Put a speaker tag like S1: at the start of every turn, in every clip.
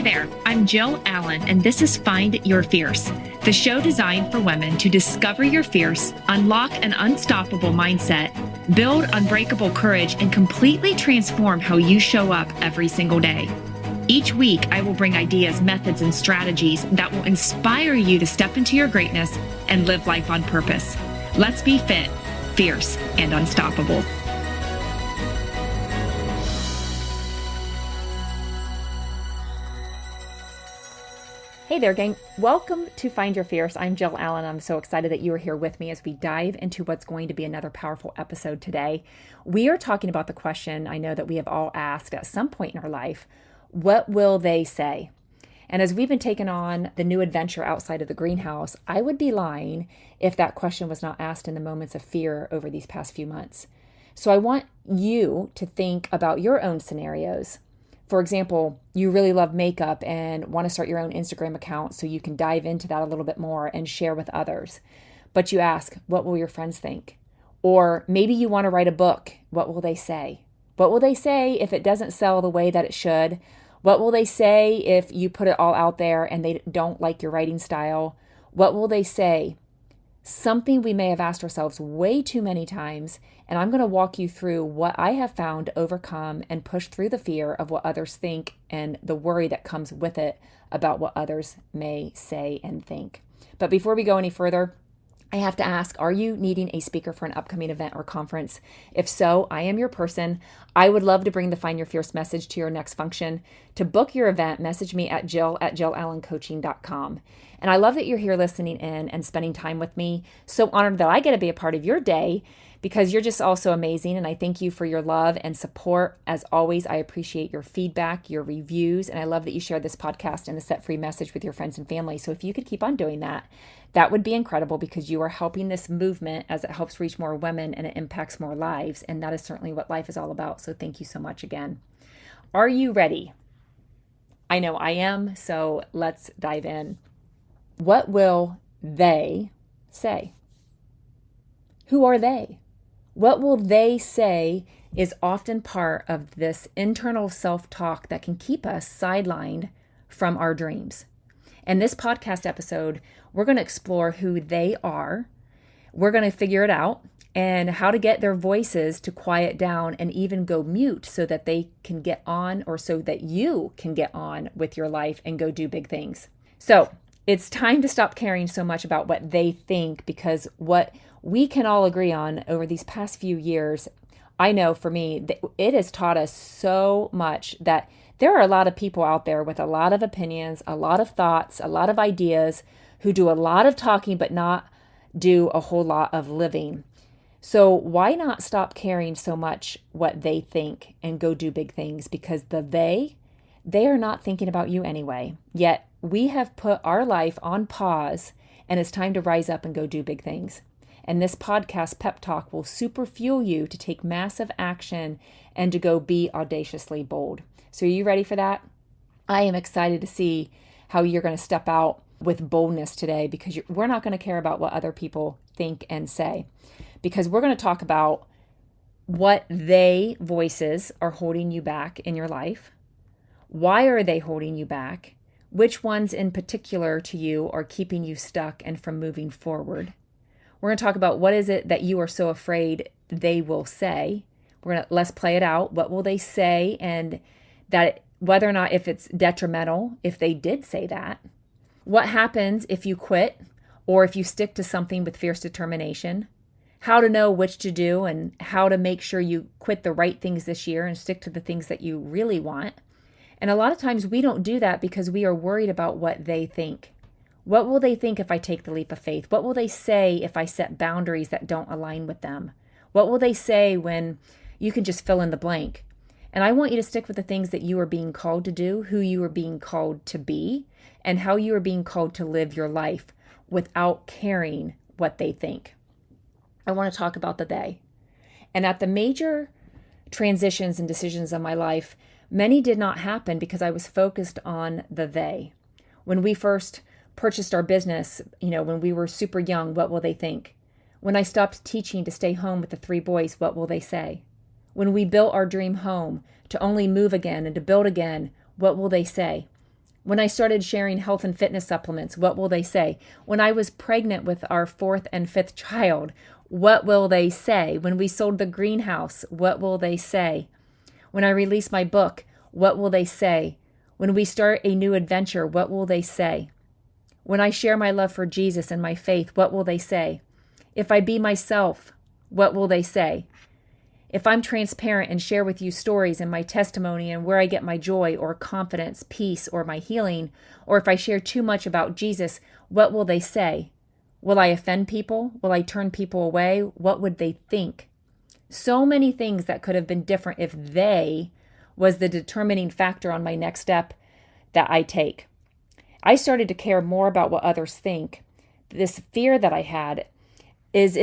S1: Hey there, I'm Jill Allen, and this is Find Your Fierce, the show designed for women to discover your fierce, unlock an unstoppable mindset, build unbreakable courage, and completely transform how you show up every single day. Each week, I will bring ideas, methods, and strategies that will inspire you to step into your greatness and live life on purpose. Let's be fit, fierce, and unstoppable. Hey there, gang. Welcome to Find Your Fierce. I'm Jill Allen. I'm so excited that you are here with me as we dive into what's going to be another powerful episode today. We are talking about the question I know that we have all asked at some point in our life, what will they say? And as we've been taking on the new adventure outside of the greenhouse, I would be lying if that question was not asked in the moments of fear over these past few months. So I want you to think about your own scenarios. For example, you really love makeup and want to start your own Instagram account so you can dive into that a little bit more and share with others. But you ask, what will your friends think? Or maybe you want to write a book. What will they say? What will they say if it doesn't sell the way that it should? What will they say if you put it all out there and they don't like your writing style? What will they say? Something we may have asked ourselves way too many times, and I'm going to walk you through what I have found to overcome and push through the fear of what others think and the worry that comes with it about what others may say and think. But before we go any further, I have to ask, are you needing a speaker for an upcoming event or conference? If so, I am your person. I would love to bring the Find Your Fierce message to your next function. To book your event, message me at jill@jillallencoaching.com. And I love that you're here listening in and spending time with me. So honored that I get to be a part of your day because you're just all so amazing. And I thank you for your love and support. As always, I appreciate your feedback, your reviews, and I love that you share this podcast and the Set Free message with your friends and family. So if you could keep on doing that, that would be incredible because you are helping this movement as it helps reach more women and it impacts more lives. And that is certainly what life is all about. So thank you so much again. Are you ready? I know I am. So let's dive in. What will they say? Who are they? What will they say is often part of this internal self-talk that can keep us sidelined from our dreams. In this podcast episode, we're going to explore who they are. We're going to figure it out and how to get their voices to quiet down and even go mute so that they can get on or so that you can get on with your life and go do big things. So it's time to stop caring so much about what they think because what we can all agree on over these past few years, I know for me, it has taught us so much that there are a lot of people out there with a lot of opinions, a lot of thoughts, a lot of ideas who do a lot of talking but not do a whole lot of living. So why not stop caring so much what they think and go do big things? Because they are not thinking about you anyway. Yet we have put our life on pause and it's time to rise up and go do big things. And this podcast pep talk will super fuel you to take massive action and to go be audaciously bold. So are you ready for that? I am excited to see how you're going to step out with boldness today because we're not going to care about what other people think and say because we're going to talk about what they voices are holding you back in your life. Why are they holding you back? Which ones in particular to you are keeping you stuck and from moving forward? We're going to talk about what is it that you are so afraid they will say. Let's play it out. What will they say? And that whether or not if it's detrimental, if they did say that. What happens if you quit or if you stick to something with fierce determination? How to know which to do and how to make sure you quit the right things this year and stick to the things that you really want. And a lot of times we don't do that because we are worried about what they think. What will they think if I take the leap of faith? What will they say if I set boundaries that don't align with them? What will they say when you can just fill in the blank? And I want you to stick with the things that you are being called to do, who you are being called to be, and how you are being called to live your life without caring what they think. I want to talk about the they. And at the major transitions and decisions of my life, many did not happen because I was focused on the they. When we first purchased our business, when we were super young, what will they think? When I stopped teaching to stay home with the 3 boys, what will they say? When we built our dream home to only move again and to build again, what will they say? When I started sharing health and fitness supplements, what will they say? When I was pregnant with our fourth and fifth child, what will they say? When we sold the greenhouse, what will they say? When I release my book, what will they say? When we start a new adventure, what will they say? When I share my love for Jesus and my faith, what will they say? If I be myself, what will they say? If I'm transparent and share with you stories and my testimony and where I get my joy or confidence, peace, or my healing, or if I share too much about Jesus, what will they say? Will I offend people? Will I turn people away? What would they think? So many things that could have been different if they was the determining factor on my next step that I take. I started to care more about what others think. This fear that I had is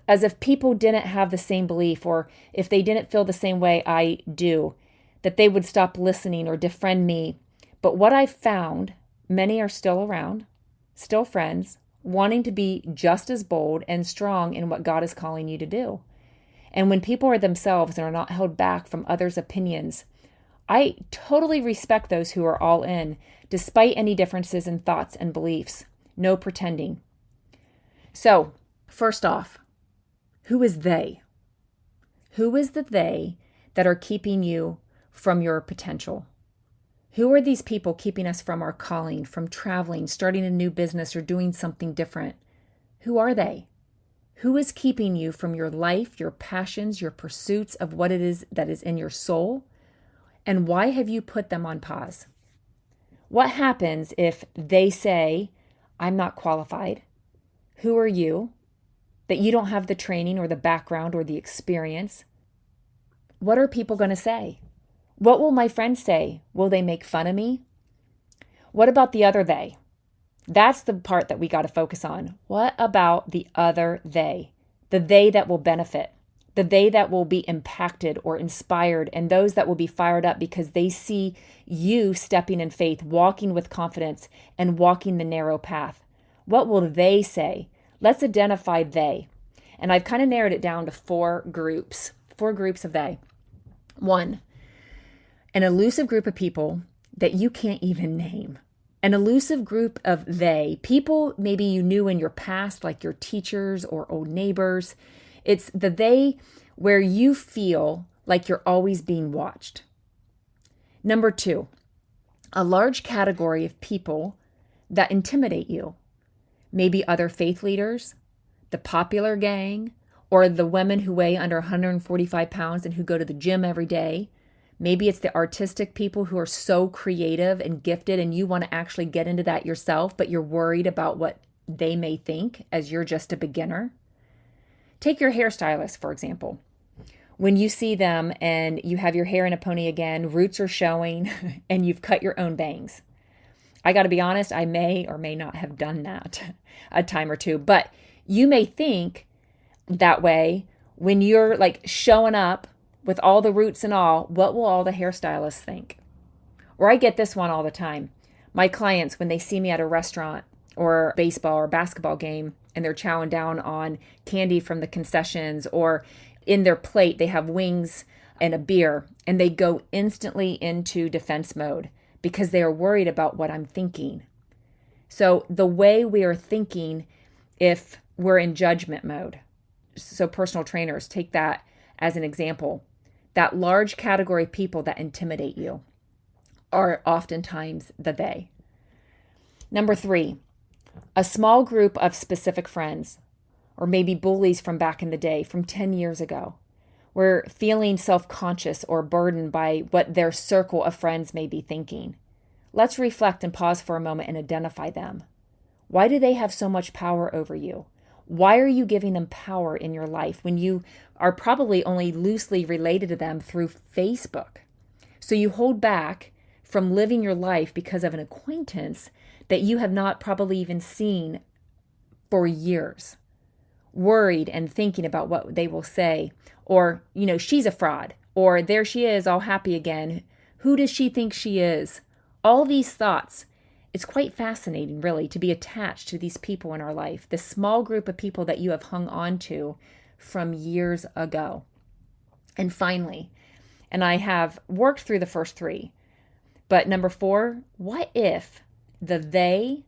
S1: as if people didn't have the same belief, or if they didn't feel the same way I do, that they would stop listening or defriend me. But what I've found, many are still around, still friends, wanting to be just as bold and strong in what God is calling you to do. And when people are themselves and are not held back from others' opinions, I totally respect those who are all in, despite any differences in thoughts and beliefs. No pretending. So, first off, who is they? Who is the they that are keeping you from your potential? Who are these people keeping us from our calling, from traveling, starting a new business, or doing something different? Who are they? Who is keeping you from your life, your passions, your pursuits of what it is that is in your soul? And why have you put them on pause? What happens if they say, I'm not qualified? Who are you? That you don't have the training or the background or the experience. What are people going to say? What will my friends say? Will they make fun of me? What about the other they? That's the part that we got to focus on. What about the other they? The they that will benefit, the they that will be impacted or inspired, and those that will be fired up because they see you stepping in faith, walking with confidence, and walking the narrow path. What will they say? Let's identify they. And I've kind of narrowed it down to four groups of they. One, an elusive group of people that you can't even name. An elusive group of they, people maybe you knew in your past, like your teachers or old neighbors. It's the they where you feel like you're always being watched. Number two, a large category of people that intimidate you. Maybe other faith leaders, the popular gang, or the women who weigh under 145 pounds and who go to the gym every day. Maybe it's the artistic people who are so creative and gifted and you want to actually get into that yourself, but you're worried about what they may think as you're just a beginner. Take your hairstylist, for example. When you see them and you have your hair in a pony again, roots are showing, and you've cut your own bangs. I got to be honest, I may or may not have done that a time or two, but you may think that way when you're like showing up with all the roots and all. What will all the hairstylists think? Or I get this one all the time. My clients, when they see me at a restaurant or baseball or basketball game and they're chowing down on candy from the concessions, or in their plate they have wings and a beer, and they go instantly into defense mode because they are worried about what I'm thinking. So the way we are thinking if we're in judgment mode. So personal trainers, take that as an example. That large category of people that intimidate you are oftentimes the they. Number three, a small group of specific friends, or maybe bullies from back in the day, from 10 years ago. We're feeling self-conscious or burdened by what their circle of friends may be thinking. Let's reflect and pause for a moment and identify them. Why do they have so much power over you? Why are you giving them power in your life when you are probably only loosely related to them through Facebook? So you hold back from living your life because of an acquaintance that you have not probably even seen for years, worried and thinking about what they will say, or, she's a fraud, or there she is all happy again. Who does she think she is? All these thoughts. It's quite fascinating, really, to be attached to these people in our life, this small group of people that you have hung on to from years ago. And finally, and I have worked through the first three, But number 4, what if the they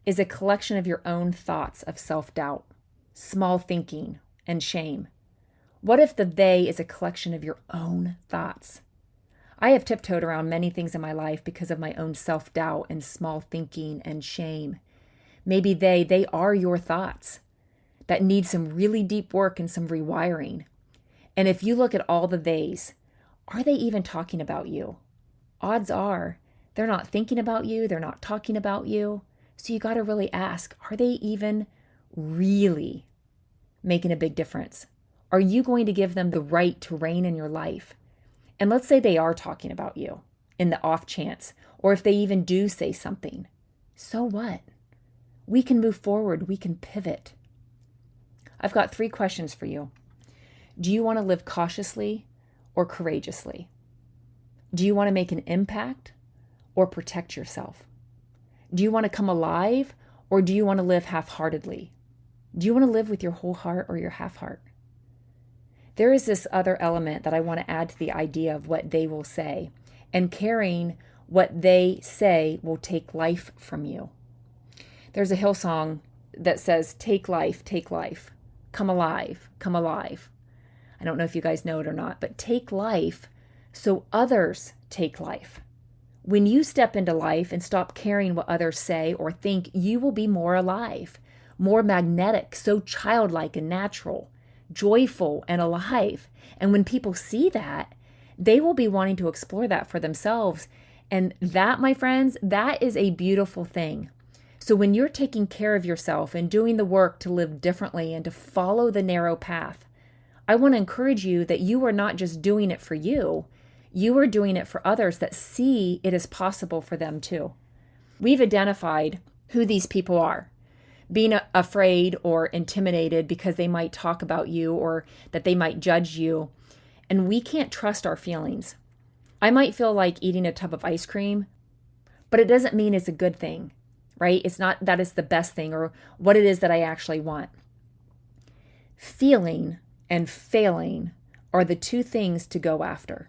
S1: is a collection of your own thoughts of self-doubt, small thinking, and shame? What if the they is a collection of your own thoughts? I have tiptoed around many things in my life because of my own self-doubt and small thinking and shame. Maybe they are your thoughts that need some really deep work and some rewiring. And if you look at all the theys, are they even talking about you? Odds are they're not thinking about you. They're not talking about you. So you got to really ask, are they even really making a big difference? Are you going to give them the right to reign in your life? And let's say they are talking about you in the off chance, or if they even do say something. So what? We can move forward. We can pivot. I've got 3 questions for you. Do you want to live cautiously or courageously? Do you want to make an impact or protect yourself? Do you want to come alive or do you want to live half-heartedly? Do you want to live with your whole heart or your half heart? There is this other element that I want to add to the idea of what they will say, and carrying what they say will take life from you. There's a Hillsong that says, take life, come alive, come alive. I don't know if you guys know it or not, but take life so others take life. When you step into life and stop caring what others say or think, you will be more alive, more magnetic, so childlike and natural, joyful and alive. And when people see that, they will be wanting to explore that for themselves. And that, my friends, that is a beautiful thing. So when you're taking care of yourself and doing the work to live differently and to follow the narrow path, I want to encourage you that you are not just doing it for you, you are doing it for others that see it is possible for them too. We've identified who these people are. Being afraid or intimidated because they might talk about you or that they might judge you. And we can't trust our feelings. I might feel like eating a tub of ice cream, but it doesn't mean it's a good thing, right? It's not that it's the best thing or what it is that I actually want. Feeling and failing are the 2 things to go after.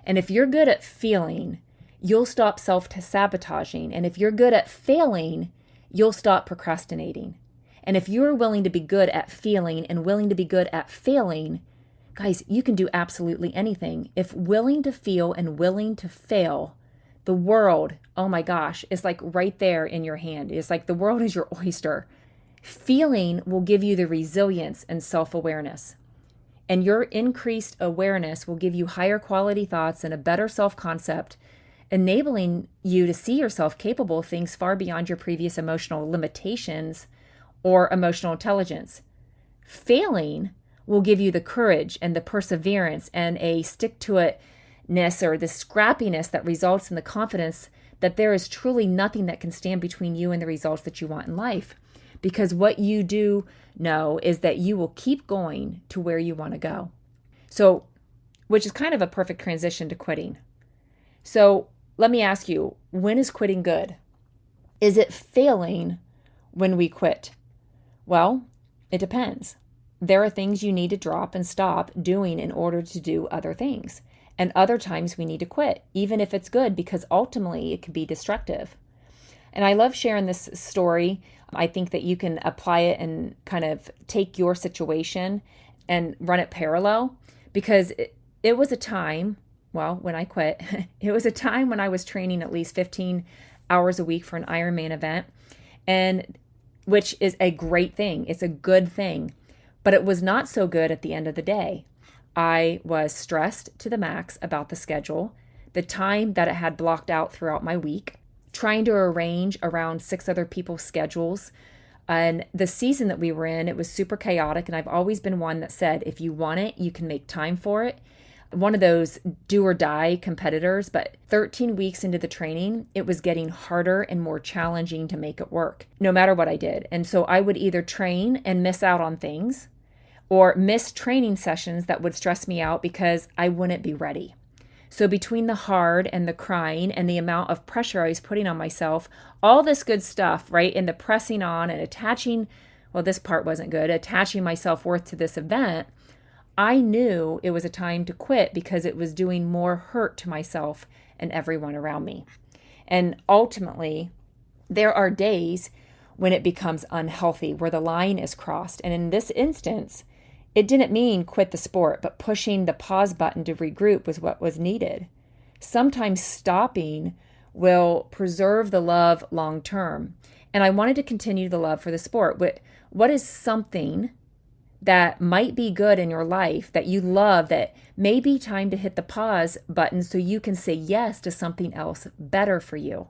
S1: And if you're good at feeling, you'll stop self-sabotaging. And if you're good at failing, you'll stop procrastinating. And if you're willing to be good at feeling and willing to be good at failing, guys, you can do absolutely anything. If willing to feel and willing to fail, the world, oh my gosh, is like right there in your hand. It's like the world is your oyster. Feeling will give you the resilience and self-awareness. And your increased awareness will give you higher quality thoughts and a better self-concept, enabling you to see yourself capable of things far beyond your previous emotional limitations or emotional intelligence. Failing will give you the courage and the perseverance and a stick-to-itness or the scrappiness that results in the confidence that there is truly nothing that can stand between you and the results that you want in life. Because what you do know is that you will keep going to where you want to go. So, which is kind of a perfect transition to quitting. So let me ask you, when is quitting good? Is it failing when we quit? Well, it depends. There are things you need to drop and stop doing in order to do other things. And other times we need to quit, even if it's good, because ultimately it can be destructive. And I love sharing this story. I think that you can apply it and kind of take your situation and run it parallel, because it was a time, well, when I quit, it was a time when I was training at least 15 hours a week for an Ironman event, and which is a great thing. It's a good thing, but it was not so good at the end of the day. I was stressed to the max about the schedule, the time that it had blocked out throughout my week, trying to arrange around 6 other people's schedules. And the season that we were in, it was super chaotic. And I've always been one that said, if you want it, you can make time for it. One of those do or die competitors, but 13 weeks into the training, it was getting harder and more challenging to make it work, no matter what I did. And so I would either train and miss out on things or miss training sessions that would stress me out because I wouldn't be ready. So between the hard and the crying and the amount of pressure I was putting on myself, all this good stuff, right? And the pressing on and attaching, well, this part wasn't good, attaching my self-worth to this event, I knew it was a time to quit because it was doing more hurt to myself and everyone around me. And ultimately, there are days when it becomes unhealthy, where the line is crossed. And in this instance, it didn't mean quit the sport, but pushing the pause button to regroup was what was needed. Sometimes stopping will preserve the love long term. And I wanted to continue the love for the sport. What is something that might be good in your life that you love that may be time to hit the pause button so you can say yes to something else better for you?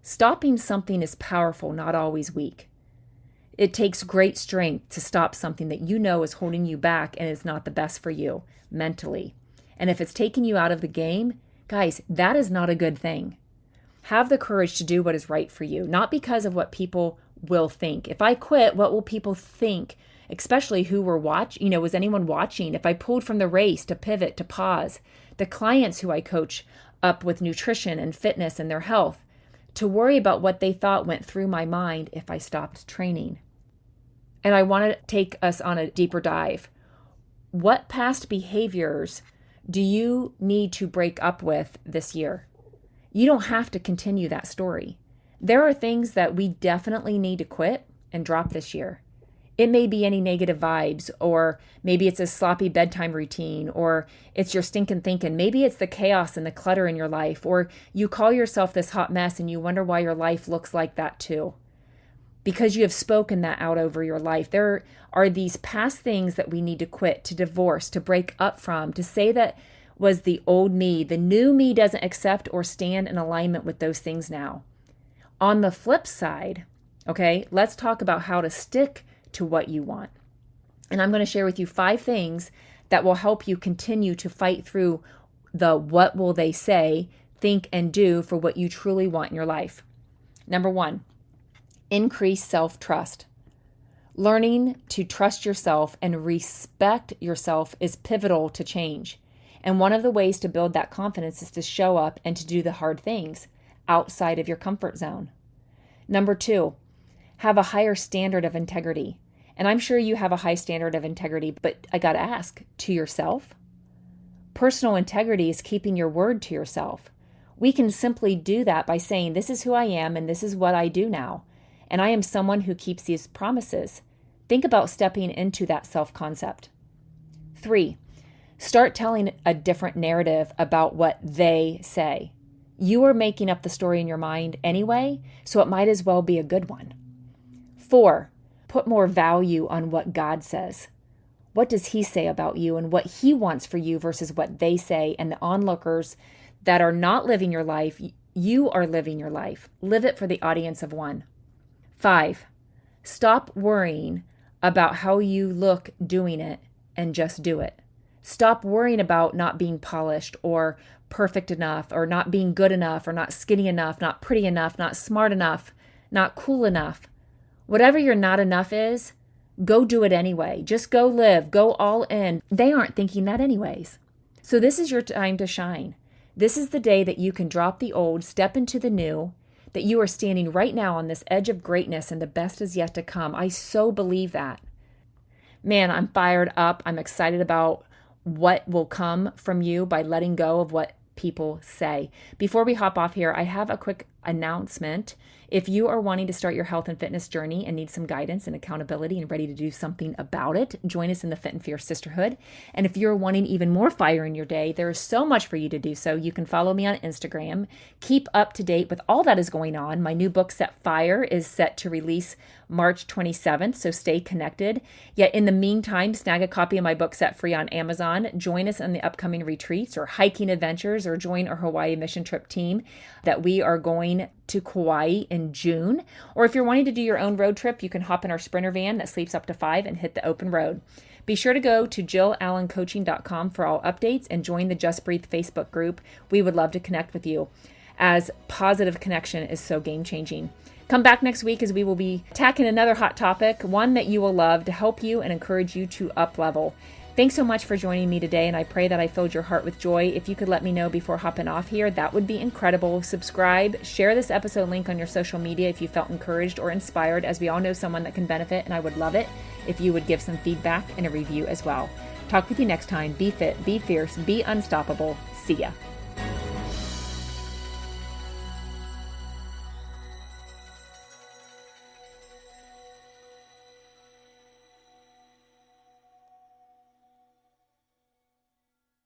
S1: Stopping something is powerful, not always weak. It takes great strength to stop something that you know is holding you back and is not the best for you mentally. And if it's taking you out of the game, guys, that is not a good thing. Have the courage to do what is right for you, not because of what people will think. If I quit, what will people think? Especially who were watching, was anyone watching? If I pulled from the race to pivot, to pause, the clients who I coach up with nutrition and fitness and their health, to worry about what they thought went through my mind if I stopped training. And I want to take us on a deeper dive. What past behaviors do you need to break up with this year? You don't have to continue that story. There are things that we definitely need to quit and drop this year. It may be any negative vibes, or maybe it's a sloppy bedtime routine, or it's your stinking thinking. Maybe it's the chaos and the clutter in your life, or you call yourself this hot mess and you wonder why your life looks like that too. Because you have spoken that out over your life. There are these past things that we need to quit, to divorce, to break up from, to say that was the old me. The new me doesn't accept or stand in alignment with those things now. On the flip side, okay, let's talk about how to stick to what you want. And I'm going to share with you 5 things that will help you continue to fight through the what will they say, think, and do for what you truly want in your life. Number 1, increase self-trust. Learning to trust yourself and respect yourself is pivotal to change. And one of the ways to build that confidence is to show up and to do the hard things outside of your comfort zone. Number 2, have a higher standard of integrity. And I'm sure you have a high standard of integrity, but I got to ask, to yourself? Personal integrity is keeping your word to yourself. We can simply do that by saying, this is who I am and this is what I do now. And I am someone who keeps these promises. Think about stepping into that self-concept. 3, start telling a different narrative about what they say. You are making up the story in your mind anyway, so it might as well be a good one. 4, put more value on what God says. What does He say about you and what He wants for you versus what they say and the onlookers that are not living your life? You are living your life. Live it for the audience of one. 5, stop worrying about how you look doing it and just do it. Stop worrying about not being polished or perfect enough or not being good enough or not skinny enough, not pretty enough, not smart enough, not cool enough. Whatever your not enough is, go do it anyway. Just go live, go all in. They aren't thinking that anyways. So this is your time to shine. This is the day that you can drop the old, step into the new, that you are standing right now on this edge of greatness and the best is yet to come. I so believe that. Man, I'm fired up. I'm excited about what will come from you by letting go of what people say. Before we hop off here, I have a quick announcement. If you are wanting to start your health and fitness journey and need some guidance and accountability and ready to do something about it, join us in the Fit and Fierce Sisterhood. And if you're wanting even more fire in your day, there is so much for you to do so. You can follow me on Instagram. Keep up to date with all that is going on. My new book, Set Fire, is set to release March 27th, so stay connected. Yet in the meantime, snag a copy of my book, Set Free, on Amazon. Join us on the upcoming retreats or hiking adventures, or join our Hawaii mission trip team that we are going to Kauai in June. Or if you're wanting to do your own road trip, you can hop in our Sprinter van that sleeps up to 5 and hit the open road. Be sure to go to JillAllenCoaching.com for all updates and join the Just Breathe Facebook group. We would love to connect with you, as positive connection is so game-changing. Come back next week as we will be tackling another hot topic, one that you will love, to help you and encourage you to up-level. Thanks so much for joining me today, and I pray that I filled your heart with joy. If you could let me know before hopping off here, that would be incredible. Subscribe, share this episode link on your social media if you felt encouraged or inspired, as we all know someone that can benefit, and I would love it if you would give some feedback and a review as well. Talk with you next time. Be fit, be fierce, be unstoppable. See ya.